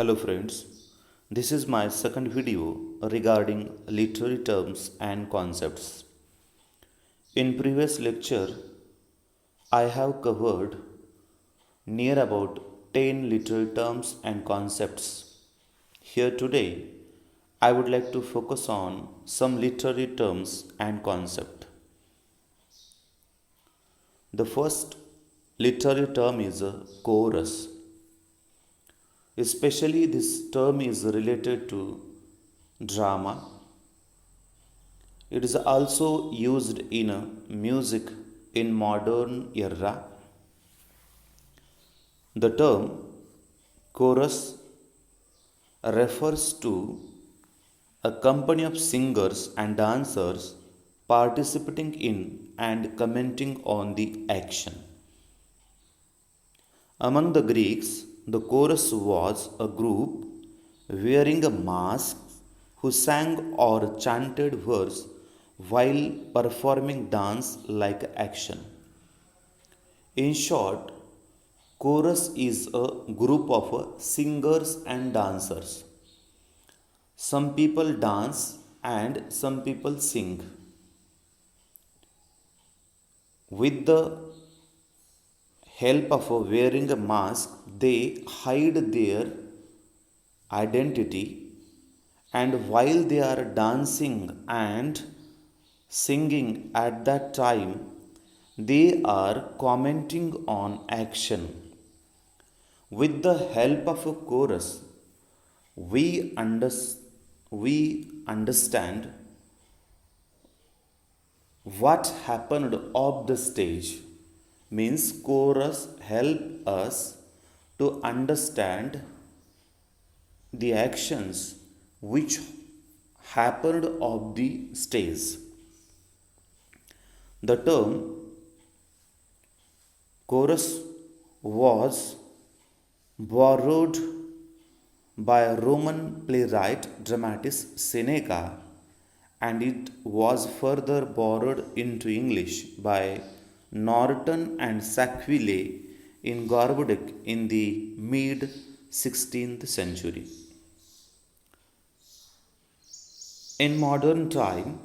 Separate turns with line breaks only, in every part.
Hello friends, this is my second video regarding literary terms and concepts. In previous lecture, I have covered near about 10 literary terms and concepts. Here today, I would like to focus on some literary terms and concept. The first literary term is a chorus. Especially this term is related to drama. It is also used in music in modern era. The term chorus refers to a company of singers and dancers participating in and commenting on the action. Among the Greeks, the chorus was a group wearing a mask who sang or chanted verse while performing dance like action. In short, chorus is a group of singers and dancers. Some people dance and some people sing. With the help of wearing a mask, they hide their identity, and while they are dancing and singing at that time, they are commenting on action. With the help of a chorus, we, we understand what happened off the stage. Means chorus help us to understand the actions which happened off the stage. The term chorus was borrowed by Roman playwright dramatist Seneca, and it was further borrowed into English by Norton and Sackville in Gorboduc in the mid 16th century. In modern time,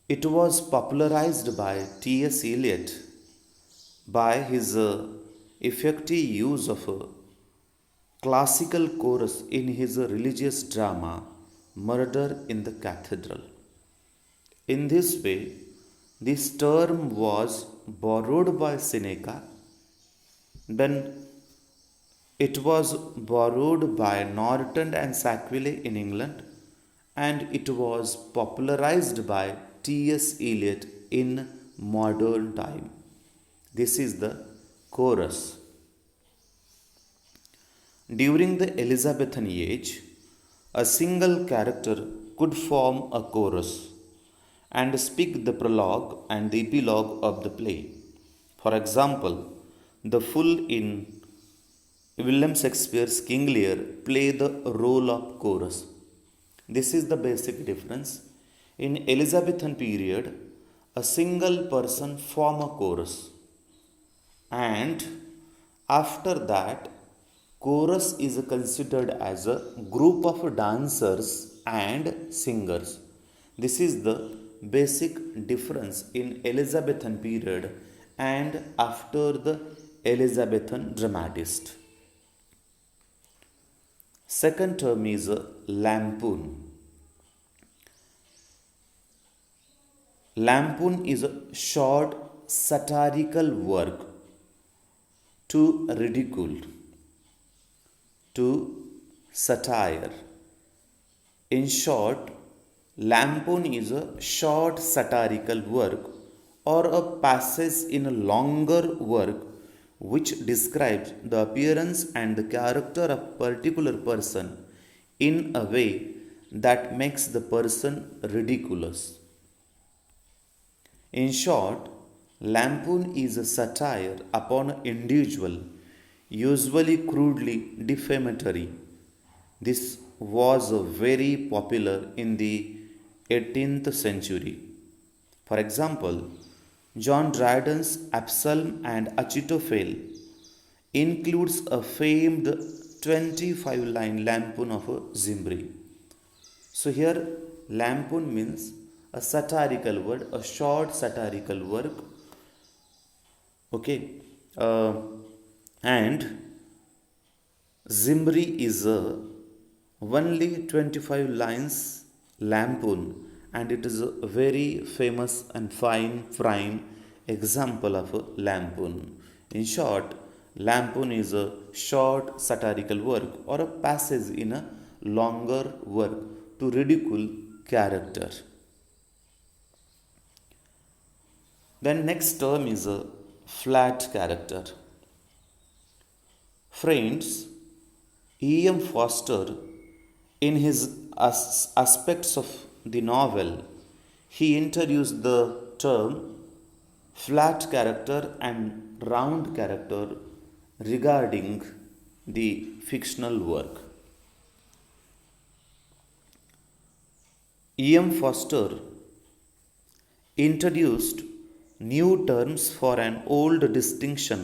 it was popularized by T.S. Eliot by his effective use of a classical chorus in his religious drama Murder in the Cathedral. In this way, this term was borrowed by Seneca, then it was borrowed by Norton and Sackville in England, and it was popularized by T.S. Eliot in modern time. This is the chorus. During the Elizabethan age, a single character could form a chorus and speak the prologue and the epilogue of the play. For example, the fool in William Shakespeare's King Lear play the role of chorus. This is the basic difference. In Elizabethan period, a single person form a chorus, and after that, chorus is considered as a group of dancers and singers. This is the basic difference in Elizabethan period and after the Elizabethan dramatist. Second term is lampoon. Lampoon is a short satirical work to ridicule, to satire. In short, lampoon is a short satirical work or a passage in a longer work which describes the appearance and the character of a particular person in a way that makes the person ridiculous. In short, lampoon is a satire upon an individual, usually crudely defamatory. This was very popular in the 18th century. For example, John Dryden's Absalom and Achitophel includes a famed 25-line lampoon of Zimbri. So here lampoon means a satirical word, a short satirical work. Okay, and Zimbri is a only 25 lines lampoon, and it is a very famous and fine prime example of a lampoon. In short, lampoon is a short satirical work or a passage in a longer work to ridicule character. Then next term is a flat character. Friends, E.M. Foster, in his aspects of the novel, he introduced the term flat character and round character regarding the fictional work. E.M. Foster introduced new terms for an old distinction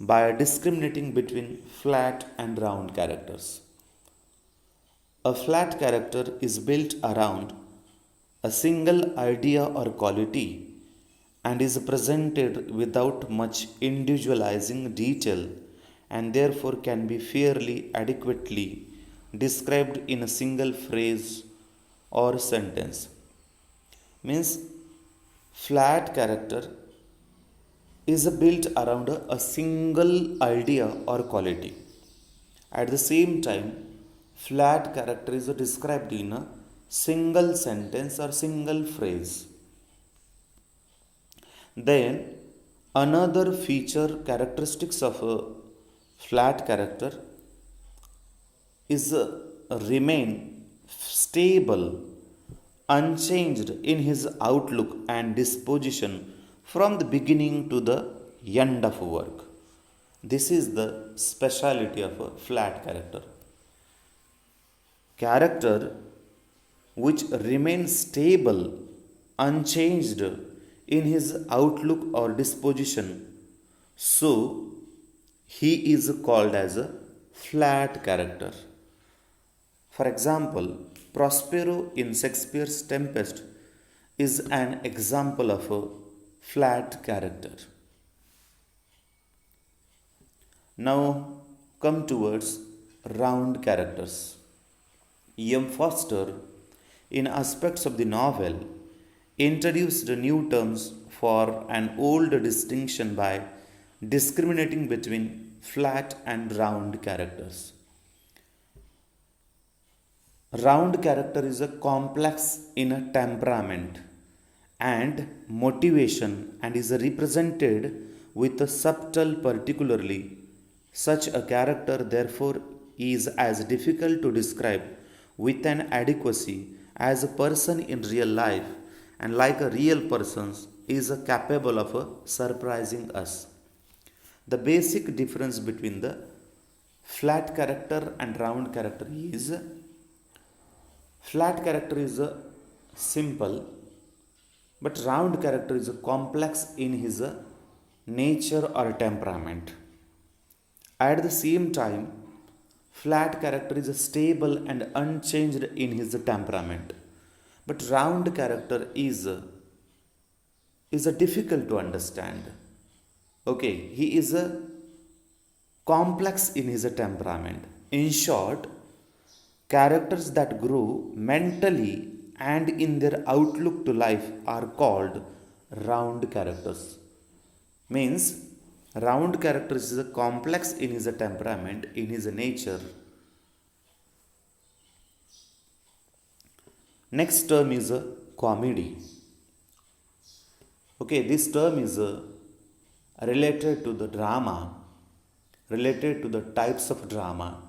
by discriminating between flat and round characters. A flat character is built around a single idea or quality and is presented without much individualizing detail, and therefore can be fairly adequately described in a single phrase or sentence. Means flat character is built around a single idea or quality. At the same time, flat character is described in a single sentence or single phrase. Then another feature characteristics of a flat character is remain stable, unchanged in his outlook and disposition from the beginning to the end of work. This is the speciality of a flat character. Character which remains stable, unchanged in his outlook or disposition, so he is called as a flat character. For example, Prospero in Shakespeare's Tempest is an example of a flat character. Now come towards round characters. E.M. Foster, in aspects of the novel, introduced new terms for an old distinction by discriminating between flat and round characters. Round character is a complex in a temperament and motivation and is represented with a subtle particularly. Such a character therefore is as difficult to describe with an adequacy as a person in real life, and like a real person is capable of surprising us. The basic difference between the flat character and round character is flat character is simple, but round character is complex in his nature or temperament. At the same time, flat character is stable and unchanged in his temperament, but round character is difficult to understand. Okay, he is complex in his temperament. In short, characters that grow mentally and in their outlook to life are called round characters. Means round character is complex in his temperament, in his nature. Next term is comedy. Okay, this term is related to the drama, related to the types of drama.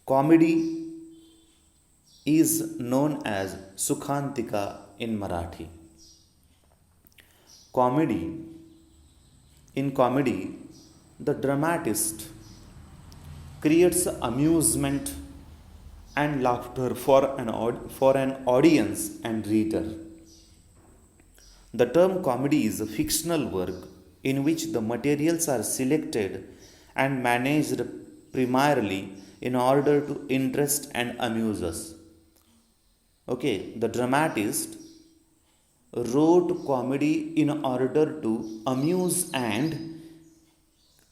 Comedy is known as Sukhantika in Marathi. In comedy, the dramatist creates amusement and laughter for an audience and reader. The term comedy is a fictional work in which the materials are selected and managed primarily in order to interest and amuse us. Okay, the dramatist wrote comedy in order to amuse and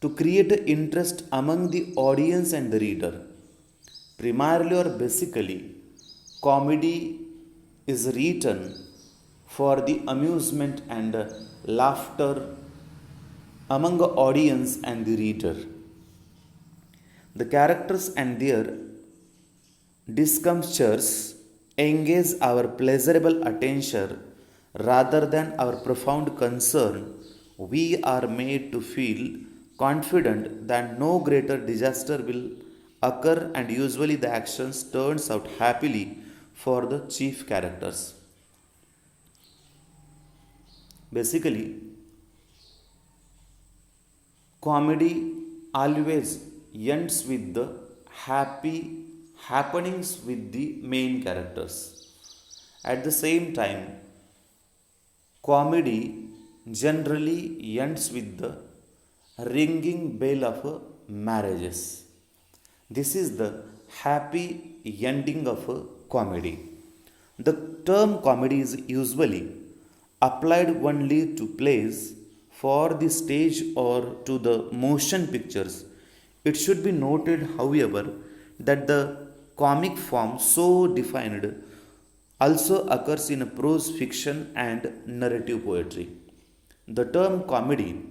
to create interest among the audience and the reader. Primarily or basically, comedy is written for the amusement and laughter among the audience and the reader. The characters and their discomforts engage our pleasurable attention rather than our profound concern. We are made to feel confident that no greater disaster will occur, and usually the actions turns out happily for the chief characters. Basically, comedy always ends with the happy happenings with the main characters. At the same time, comedy generally ends with the ringing bell of marriages. This is the happy ending of a comedy. The term comedy is usually applied only to plays for the stage or to the motion pictures. It should be noted, however, that the comic form so defined also occurs in prose fiction and narrative poetry. The term comedy,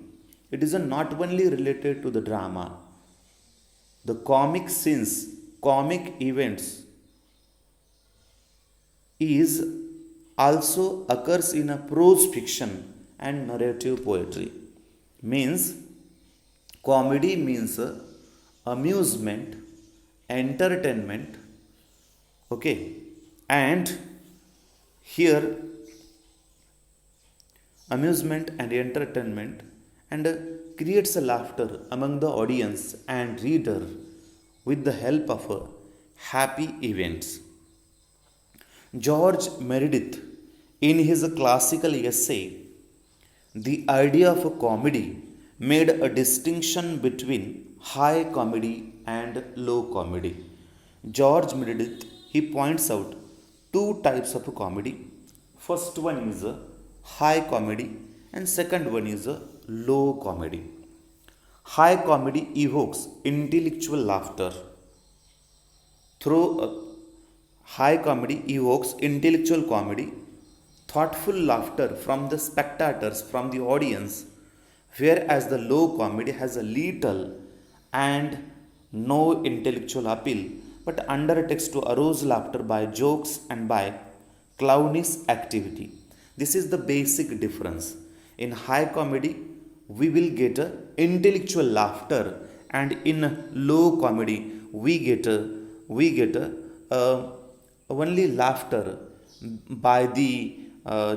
it is not only related to the drama. The comic scenes, comic events is also occurs in a prose fiction and narrative poetry. Means comedy means amusement, entertainment, okay, and here amusement and entertainment and creates a laughter among the audience and reader with the help of happy events. George Meredith, in his classical essay The Idea of a Comedy, made a distinction between high comedy and low comedy. George Meredith, he points out two types of comedy. First one is a high comedy and second one is a low comedy. High comedy evokes intellectual laughter. Through high comedy evokes intellectual comedy, thoughtful laughter from the spectators, from the audience, whereas the low comedy has a little and no intellectual appeal but undertakes to arouse laughter by jokes and by clownish activity. This is the basic difference. In high comedy, we will get a intellectual laughter, and in low comedy, we get only laughter by the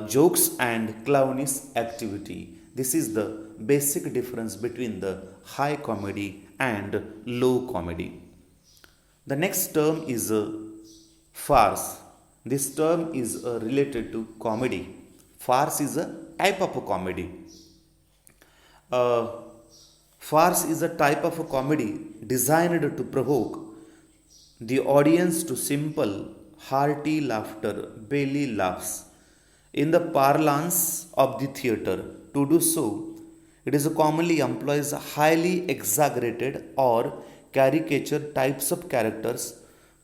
jokes and clownish activity. This is the basic difference between the high comedy and low comedy. The next term is farce. This term is related to comedy. Farce is a type of a comedy. Farce is a type of a comedy designed to provoke the audience to simple, hearty laughter, belly laughs. In the parlance of the theatre, to do so, it is commonly employs highly exaggerated or caricature types of characters,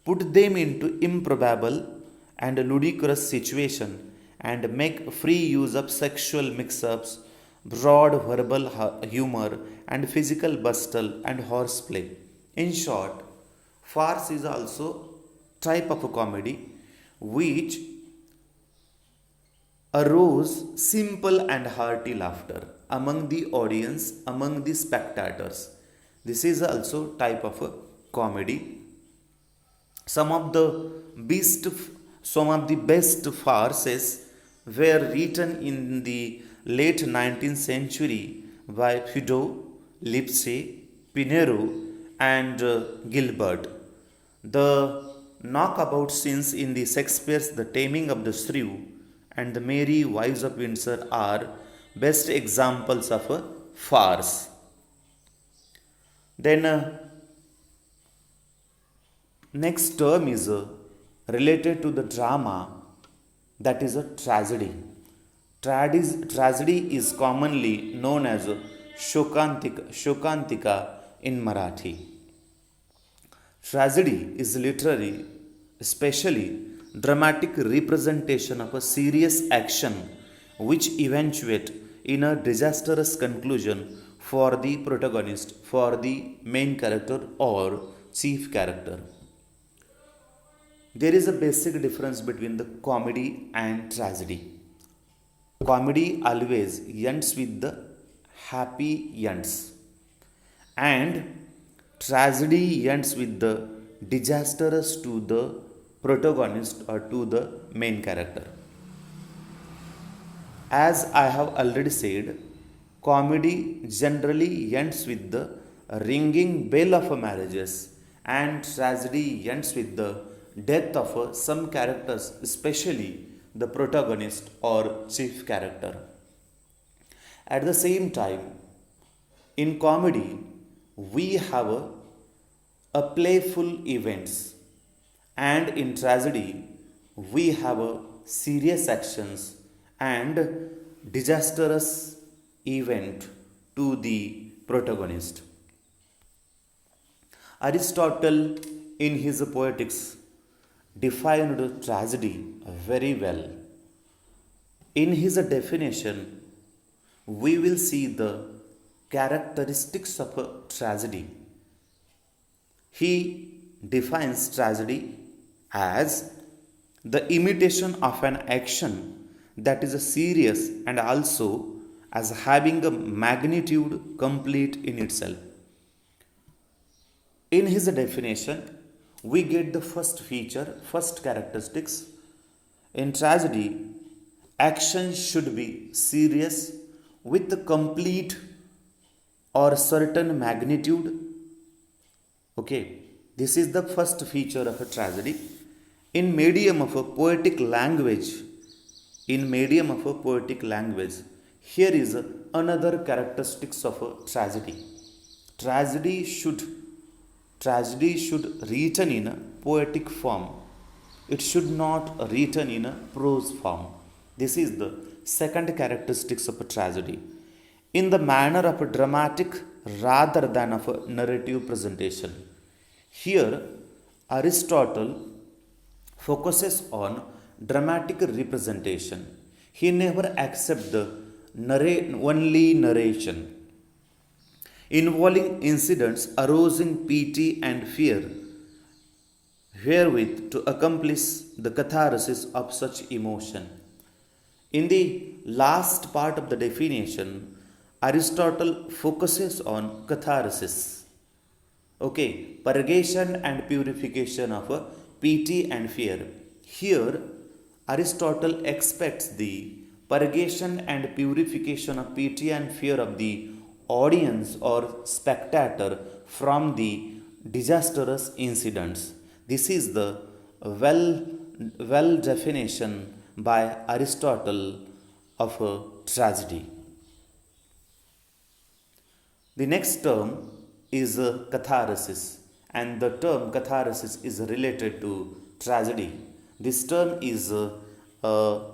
put them into improbable and ludicrous situation, and make free use of sexual mix-ups, broad verbal humor, and physical bustle and horseplay. In short, farce is also type of a comedy which arose simple and hearty laughter among the audience, among the spectators. This is also type of a comedy. Some of the best farces were written in the late 19th century by Feydeau, Lipsey, Pinero, and Gilbert. The knockabout scenes in the Shakespeare's The Taming of the Shrew and The Merry Wives of Windsor are best examples of farce. Then next term is related to the drama, that is a tragedy. Tragedy is commonly known as shokantika in Marathi. Tragedy is literary, especially dramatic representation of a serious action which eventuate in a disastrous conclusion for the protagonist, for the main character or chief character. There is a basic difference between the comedy and tragedy. Comedy always ends with the happy ends, and tragedy ends with the disastrous to the protagonist or to the main character. As I have already said, comedy generally ends with the ringing bell of a marriages, and tragedy ends with the death of some characters, especially the protagonist or chief character. At the same time, in comedy, we have a playful events, and in tragedy, we have a serious actions and disastrous event to the protagonist. Aristotle, in his Poetics, defined tragedy very well. In his definition, we will see the characteristics of a tragedy. He defines tragedy as the imitation of an action that is serious and also as having a magnitude complete in itself. In his definition, we get the first feature, first characteristics. In tragedy, action should be serious with the complete or certain magnitude. Okay, this is the first feature of a tragedy. In medium of a poetic language, here is another characteristics of a tragedy. Tragedy should written in a poetic form. It should not written in a prose form. This is the second characteristics of a tragedy. In the manner of a dramatic rather than of a narrative presentation. Here, Aristotle focuses on dramatic representation. He never accepts the only narration involving incidents arousing pity and fear, wherewith to accomplish the catharsis of such emotion. In the last part of the definition, Aristotle focuses on catharsis. Okay, purgation and purification of pity and fear. Here, Aristotle expects the purgation and purification of pity and fear of the audience or spectator from the disastrous incidents. This is the well definition by Aristotle of a tragedy. The next term is catharsis, and the term catharsis is related to tragedy. This term is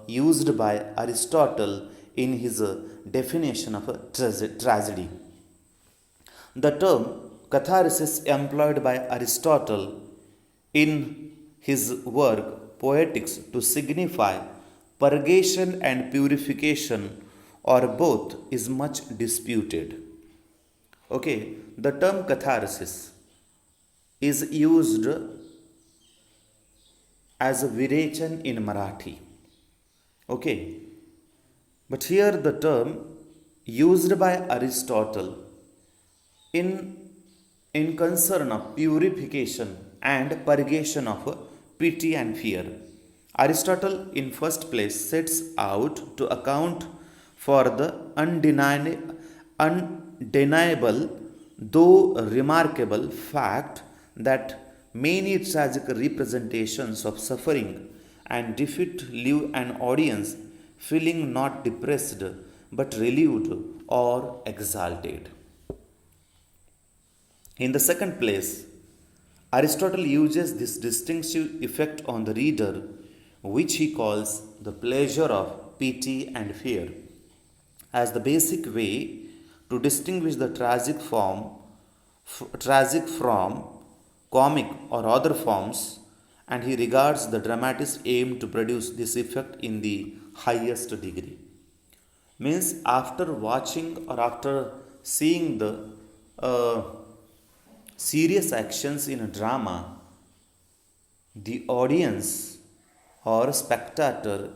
used by Aristotle in his definition of a tragedy. The term catharsis employed by Aristotle in his work Poetics to signify purgation and purification or both is much disputed. Okay, the term catharsis is used as a virechan in Marathi. Okay, but here the term used by Aristotle in concern of purification and purgation of pity and fear. Aristotle in first place sets out to account for the undeniable though remarkable fact that many tragic representations of suffering and defeat leave an audience feeling not depressed but relieved or exalted. In the second place, Aristotle uses this distinctive effect on the reader, which he calls the pleasure of pity and fear, as the basic way to distinguish the tragic from comic or other forms, and he regards the dramatist's aim to produce this effect in the highest degree. Means after watching or after seeing the uh, serious actions in a drama, the audience or spectator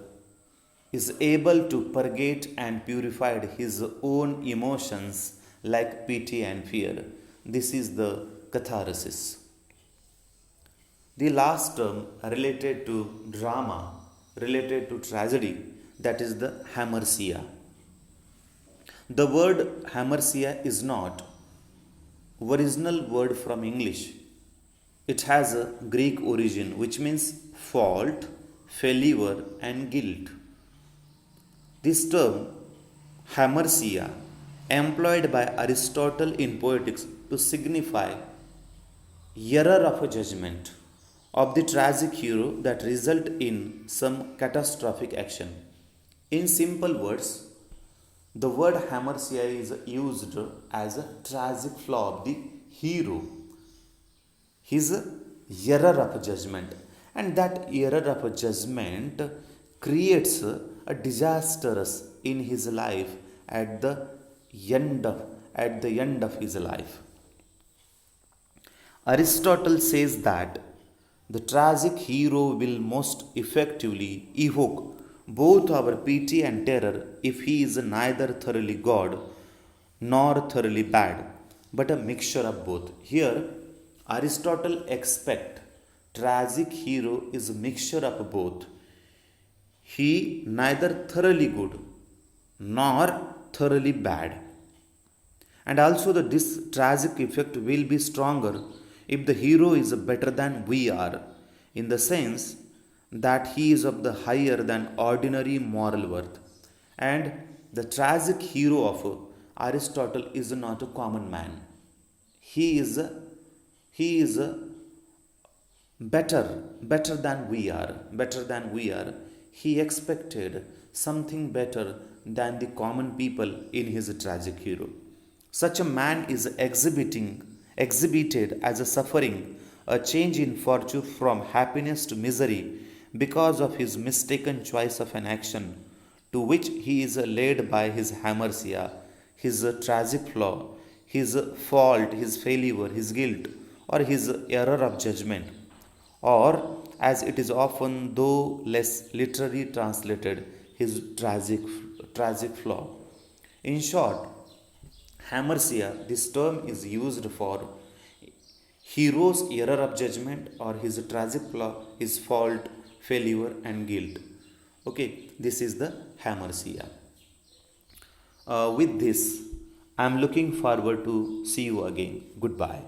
is able to purgate and purify his own emotions like pity and fear. This is the catharsis. The last term related to drama, related to tragedy, that is the hamartia. The word hamartia is not original word from English. It has a Greek origin which means fault, failure and guilt. This term hamartia employed by Aristotle in poetics to signify error of a judgment of the tragic hero that result in some catastrophic action. In simple words, the word hamartia is used as a tragic flaw of the hero, his error of judgment, and that error of judgment creates a disastrous in his life at the end of his life. Aristotle says that the tragic hero will most effectively evoke both our pity and terror if he is neither thoroughly God nor thoroughly bad, but a mixture of both. Here, Aristotle expects tragic hero is a mixture of both. He neither thoroughly good nor thoroughly bad. And also this tragic effect will be stronger if the hero is better than we are, in the sense that he is of the higher than ordinary moral worth. And the tragic hero of Aristotle is not a common man. He is better than we are. He expected something better than the common people in his tragic hero. Such a man is exhibited as a suffering, a change in fortune from happiness to misery because of his mistaken choice of an action to which he is led by his hamartia, his tragic flaw, his fault, his failure, his guilt, or his error of judgment, or as it is often, though less literally translated, his tragic flaw. In short, hamartia, this term is used for hero's error of judgment or his tragic flaw, his fault, failure, and guilt. Okay, this is the hamartia. With this, I am looking forward to see you again. Goodbye.